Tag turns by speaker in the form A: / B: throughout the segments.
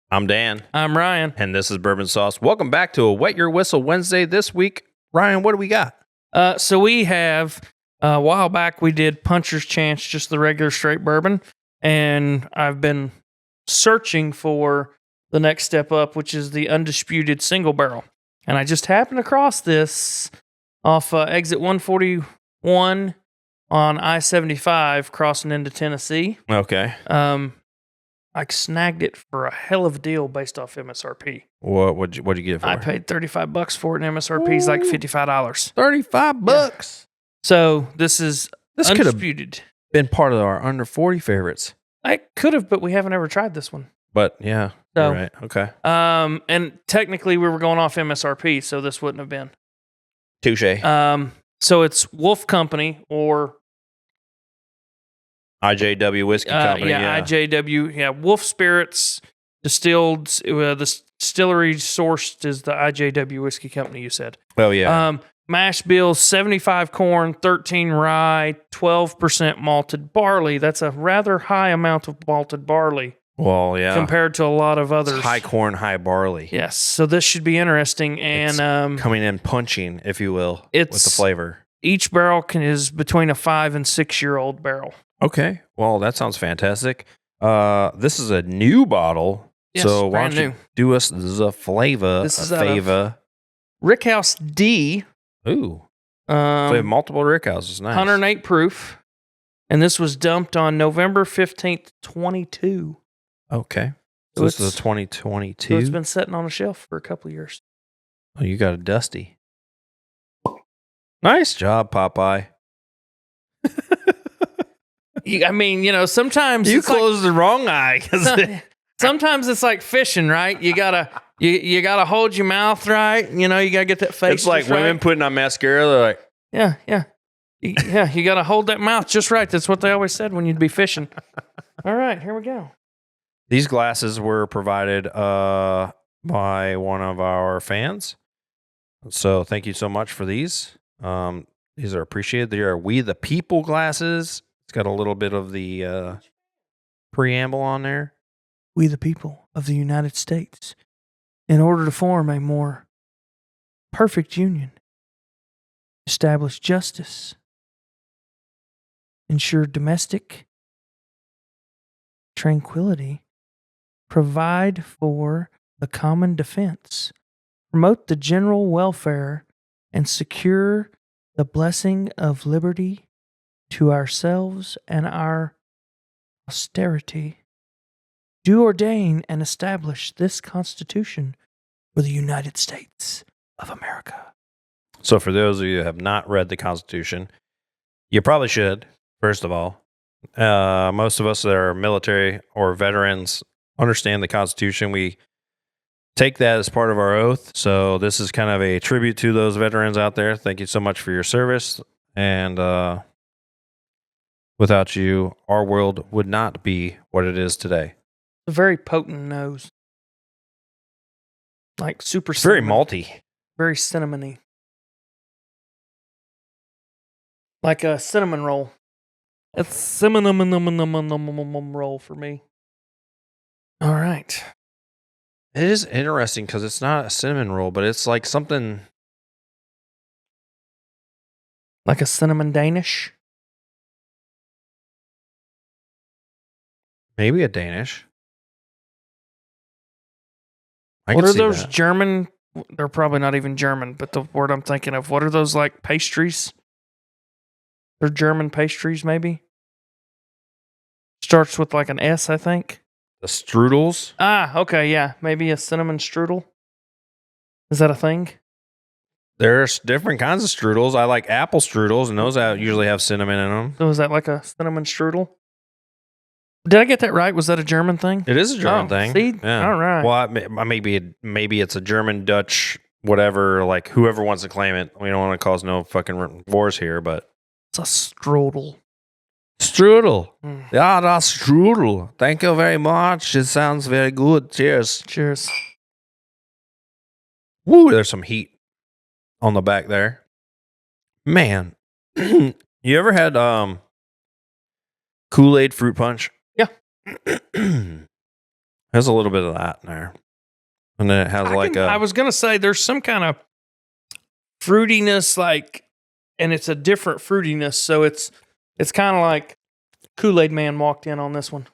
A: I'm Dan,
B: I'm Ryan.
A: and this is Bourbon Sauce. Welcome back to a Wet Your Whistle Wednesday this week. Ryan, what do we got?
B: So we have, a while back, we did Punchers Chance, just the regular straight bourbon. And I've been searching for the next step up, which is the Undisputed Single Barrel. And I just happened across this off exit 141 on I-75 crossing into Tennessee.
A: Okay.
B: I snagged it for a hell of a deal based off MSRP.
A: What'd you get it for?
B: I paid $35 for it, and MSRP is like $55.
A: $35.
B: So this is
A: This could have
B: Undisputed.
A: been part of our under 40 favorites.
B: I could have, but we haven't ever tried this one.
A: But yeah,
B: So-
A: you're right. Okay.
B: And technically we were going off MSRP, so this wouldn't have been.
A: Touche.
B: So it's Wolf Company or
A: IJW Whiskey Company. Yeah.
B: IJW. Yeah, Wolf Spirits distilled. The distillery sourced is the IJW Whiskey Company. You said.
A: Oh, yeah.
B: Mash bills 75 corn, 13 rye, 12% malted barley. That's a rather high amount of malted barley.
A: Well, yeah.
B: Compared to a lot of others.
A: It's high corn, high barley.
B: Yes. So this should be interesting. And
A: Coming in punching, if you will, with the flavor.
B: Each barrel is between a 5 and 6 year old barrel.
A: Okay. Well, that sounds fantastic. This is a new bottle.
B: Yes,
A: so why
B: brand
A: don't you
B: new.
A: do us the flavor?
B: This is
A: favor.
B: Rickhouse D.
A: Ooh. So we have multiple Rickhouses. Nice.
B: 108 proof. And this was dumped on November 15th, 22.
A: Okay.
B: So
A: So this is a
B: it's
A: 2022.
B: So it's been sitting on a shelf for a couple of years.
A: Oh, you got a dusty. Nice job, Popeye.
B: I mean, sometimes
A: You
B: it's like-
A: closed the wrong eye.
B: sometimes it's like fishing, right? You gotta you gotta hold your mouth right. You gotta get that face.
A: It's like
B: just right.
A: women putting on mascara. They're like,
B: Yeah. You gotta hold that mouth just right. That's what they always said when you'd be fishing. All right, here we go.
A: these glasses were provided by one of our fans. So thank you so much for these. These are appreciated. They are We the People glasses. It's got a little bit of the preamble on there.
B: We the people of the United States, in order to form a more perfect union, establish justice, ensure domestic tranquility, provide for the common defense, promote the general welfare, and secure the blessing of liberty to ourselves and our posterity, do ordain and establish this Constitution for the United States of America.
A: So for those of you who have not read the Constitution, you probably should, first of all. Most of us that are military or veterans understand the Constitution. We take that as part of our oath. So this is kind of a tribute to those veterans out there. Thank you so much for your service. And without you, our world would not be what it is today.
B: A very potent nose. Like super
A: It's very
B: cinnamon.
A: malty.
B: Very cinnamony. Like a cinnamon roll. It's cinnamon roll for me. All right.
A: It is interesting because it's not a cinnamon roll, but it's like something.
B: Like a cinnamon Danish.
A: Maybe a Danish. I
B: What
A: can
B: are
A: see
B: those
A: that.
B: German? They're probably not even German, but the word I'm thinking of. What are those like pastries? They're German pastries, maybe? Starts with like an S, I think.
A: The strudels?
B: Ah, okay, yeah. Maybe a cinnamon strudel. Is that a thing?
A: There's different kinds of strudels. I like apple strudels, and those usually have cinnamon in them.
B: So is that like a cinnamon strudel? Did I get that right? Was that a German thing?
A: It is a German
B: Oh,
A: thing.
B: see?
A: Yeah.
B: All right.
A: Well, maybe it's a German, Dutch, whatever. Like whoever wants to claim it. We don't want to cause no fucking wars here, but
B: It's a strudel.
A: strudel.
B: Mm.
A: Yeah, that's strudel. Thank you very much. It sounds very good. Cheers.
B: Cheers.
A: Woo, there's some heat on the back there. Man, you ever had Kool-Aid fruit punch?
B: Yeah.
A: Has a little bit of that in there. And then it has
B: I was going to say there's some kind of fruitiness, and it's a different fruitiness. So it's kind of like Kool-Aid Man walked in on this one.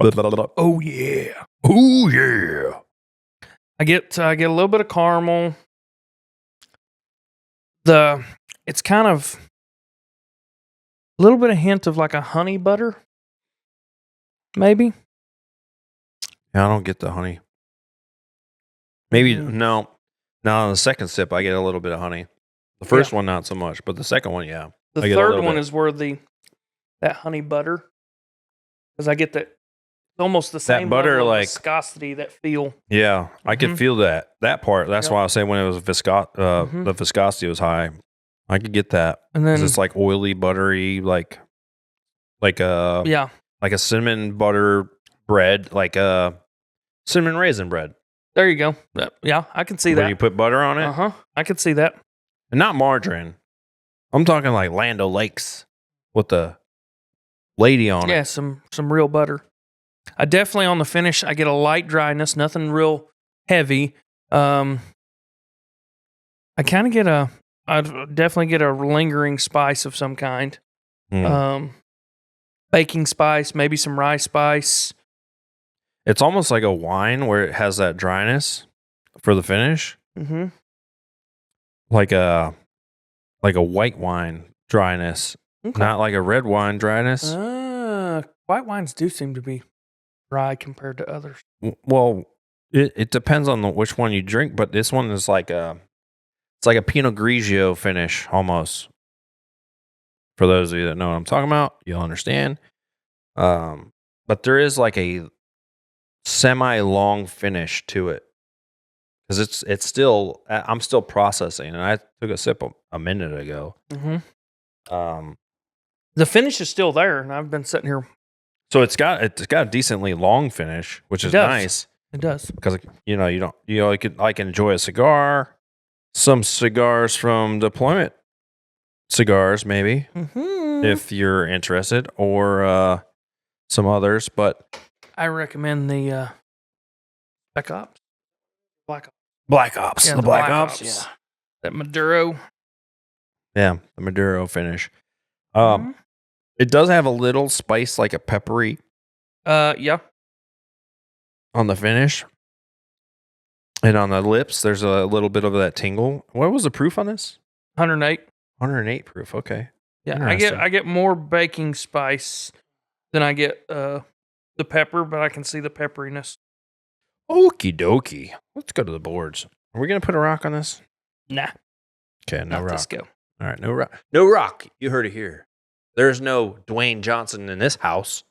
B: Oh yeah.
A: Oh yeah.
B: I get a little bit of caramel. It's kind of a little bit of hint of like a honey butter, maybe.
A: Yeah, I don't get the honey. Maybe
B: Mhm.
A: no. On the second sip, I get a little bit of honey. The first one, not so much, but the second one, yeah.
B: The
A: I get a
B: third
A: little
B: one
A: bit.
B: is where that honey butter, because I get that almost the same
A: butter,
B: level of
A: like-
B: viscosity, that feel.
A: Yeah, I could
B: Mhm.
A: feel that part. That's
B: Yep.
A: why I say when it was
B: Mhm.
A: the viscosity was high. I could get that.
B: And
A: 'Cause
B: then
A: it's like oily, buttery, like a
B: yeah,
A: like a cinnamon butter bread, like a cinnamon raisin bread.
B: there you go. Yeah, I can see
A: Where
B: that.
A: you put butter on it,
B: I can see that.
A: and not margarine. I'm talking like Land O'Lakes with the lady on
B: Yeah,
A: it.
B: some real butter. I definitely on the finish I get a light dryness, nothing real heavy. I kind of I definitely get a lingering spice of some kind.
A: Mm.
B: Baking spice, maybe some rice spice.
A: It's almost like a wine where it has that dryness for the finish,
B: Mm-hmm.
A: like a white wine dryness,
B: Okay.
A: not like a red wine dryness.
B: White wines do seem to be dry compared to others.
A: Well, it depends on which one you drink, but this one is like it's like a Pinot Grigio finish almost. For those of you that know what I'm talking about, you'll understand. But there is like a semi-long finish to it because it's still I'm still processing, and I took a sip a minute ago.
B: Mm-hmm. The finish is still there, and I've been sitting here.
A: So it's got a decently long finish, which is
B: does.
A: nice
B: It does.
A: because you can enjoy a cigar, some cigars from Deployment Cigars maybe
B: Mm-hmm.
A: if you're interested, or some others, but
B: I recommend the Black Ops.
A: Black Ops,
B: Yeah,
A: the
B: the
A: Black
B: Black
A: Ops,
B: Ops. That Maduro.
A: yeah, the Maduro finish.
B: Mhm.
A: It does have a little spice, like a peppery
B: Yeah.
A: on the finish, and on the lips, there's a little bit of that tingle. What was the proof on this?
B: 108.
A: 108 proof. Okay,
B: Yeah,
A: Interesting.
B: I get more baking spice than I get the pepper, but I can see the pepperiness.
A: okie dokie. Let's go to the boards. Are we gonna put a rock on this?
B: Nah,
A: Okay, no
B: not
A: rock.
B: this go.
A: All right, no rock. No rock. You heard it here. There's no Dwayne Johnson in this house.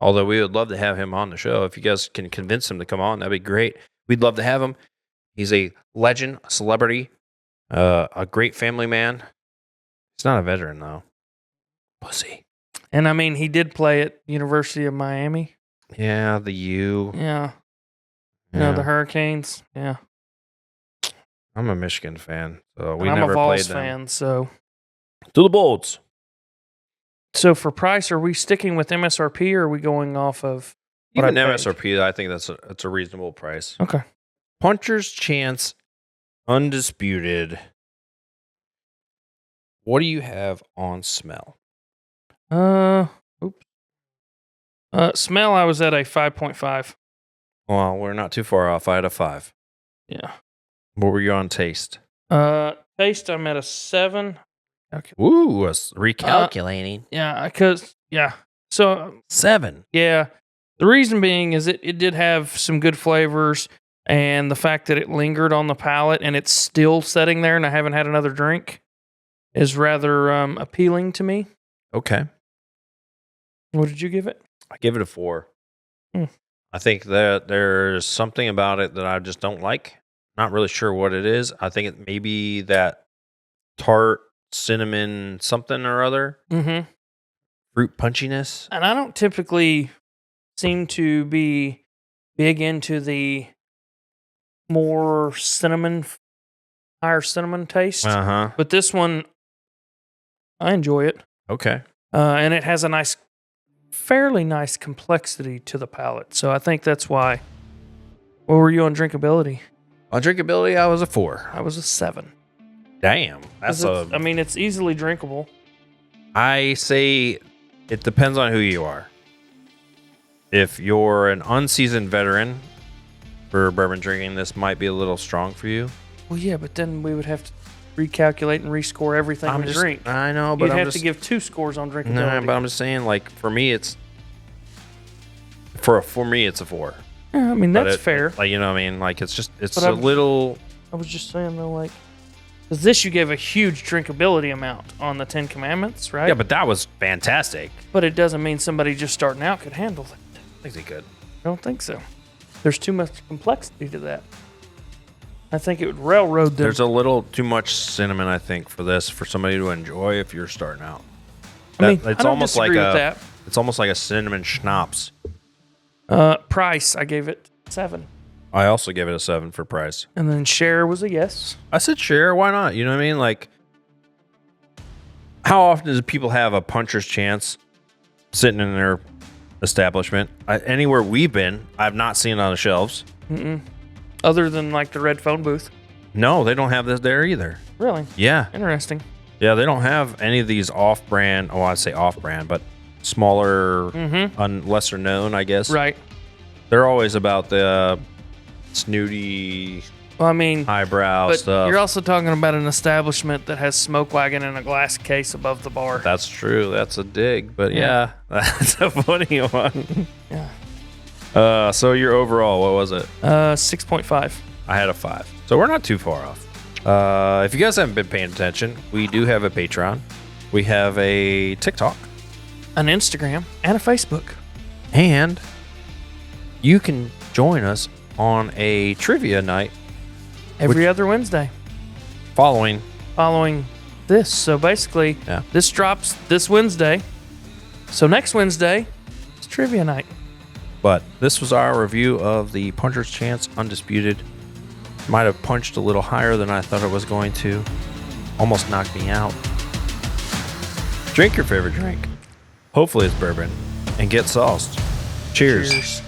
A: Although we would love to have him on the show. If you guys can convince him to come on, that'd be great. We'd love to have him. He's a legend, a celebrity, a great family man. He's not a veteran, though. Pussy.
B: And I mean, he did play at University of Miami.
A: Yeah, the U.
B: Yeah. You
A: Yeah.
B: know, the Hurricanes. Yeah.
A: I'm a Michigan fan, so
B: And
A: we
B: I'm
A: never
B: a
A: played
B: Vols
A: them.
B: fan, so.
A: To the Bolts.
B: So for price, are we sticking with MSRP or are we going off of what
A: Even
B: I paid?
A: MSRP, I think that's a reasonable price.
B: Okay.
A: Punchers Chance Undisputed. What do you have on smell?
B: Oops. Smell, I was at a 5.5.
A: Well, we're not too far off. I had a 5.
B: Yeah.
A: What were you on taste?
B: Taste, I'm at a 7. Okay.
A: Ooh, recalculating.
B: Yeah, because, yeah. So,
A: 7.
B: yeah. The reason being is it did have some good flavors, and the fact that it lingered on the palate and it's still sitting there and I haven't had another drink is rather appealing to me.
A: Okay.
B: What did you give it?
A: I give it a 4.
B: Hmm.
A: I think that there's something about it that I just don't like. Not really sure what it is. I think it may be that tart cinnamon something or other.
B: Mm-hmm.
A: Fruit punchiness.
B: And I don't typically seem to be big into the more higher cinnamon taste.
A: Uh-huh.
B: But this one, I enjoy it.
A: Okay.
B: And it has a nice fairly nice complexity to the palate. So I think that's why. What were you on drinkability?
A: On drinkability, I was a 4.
B: I was a 7.
A: Damn. That's
B: I mean, it's easily drinkable.
A: I say it depends on who you are. If you're an unseasoned veteran for bourbon drinking, this might be a little strong for you.
B: Well, yeah, but then we would have to recalculate and rescore everything we drink.
A: I know, but
B: You'd
A: I'm
B: have
A: just,
B: to give 2 scores on drinkability.
A: No, but I'm just saying, like, for me, it's for me, it's a 4.
B: Yeah, I mean, that's fair.
A: Like, you know what I mean? Like, it's
B: But
A: a little.
B: I was just saying, though, like, because this you gave a huge drinkability amount on the 10 Commandments, right?
A: Yeah, but that was fantastic.
B: But it doesn't mean somebody just starting out could handle it.
A: I think they could.
B: I don't think so. There's too much complexity to that. I think it would railroad them.
A: There's a little too much cinnamon, I think, for this for somebody to enjoy if you're starting out.
B: I mean,
A: It's
B: I don't
A: almost
B: disagree
A: like
B: with that.
A: It's almost like a cinnamon schnapps.
B: Price, I gave it 7.
A: I also gave it a 7 for price.
B: And then share was a yes.
A: I said share, why not? You know what I mean? Like, how often do people have a puncher's chance sitting in their establishment? Anywhere we've been, I've not seen it on the shelves.
B: Other than like the red phone booth.
A: No, they don't have this there either.
B: Really?
A: Yeah.
B: Interesting.
A: Yeah, they don't have any of these off-brand, I'd say off-brand, but smaller, lesser known, I guess.
B: Right.
A: They're always about the snooty,
B: Well, I mean,
A: highbrow
B: but
A: stuff.
B: you're also talking about an establishment that has smoke wagon and a glass case above the bar.
A: That's true. That's a dig. But yeah, that's a funny one.
B: Yeah.
A: So your overall, what was it?
B: 6.5.
A: I had a 5. So we're not too far off. If you guys haven't been paying attention, we do have a Patreon. We have a TikTok.
B: An Instagram and a Facebook.
A: And you can join us on a trivia night
B: Every other Wednesday.
A: following
B: this. So basically, this drops this Wednesday. So next Wednesday, it's trivia night.
A: But this was our review of the Punchers Chance Undisputed. Might have punched a little higher than I thought it was going to. Almost knocked me out. Drink your favorite drink. Hopefully it's bourbon. And get sauced. Cheers.
B: Cheers.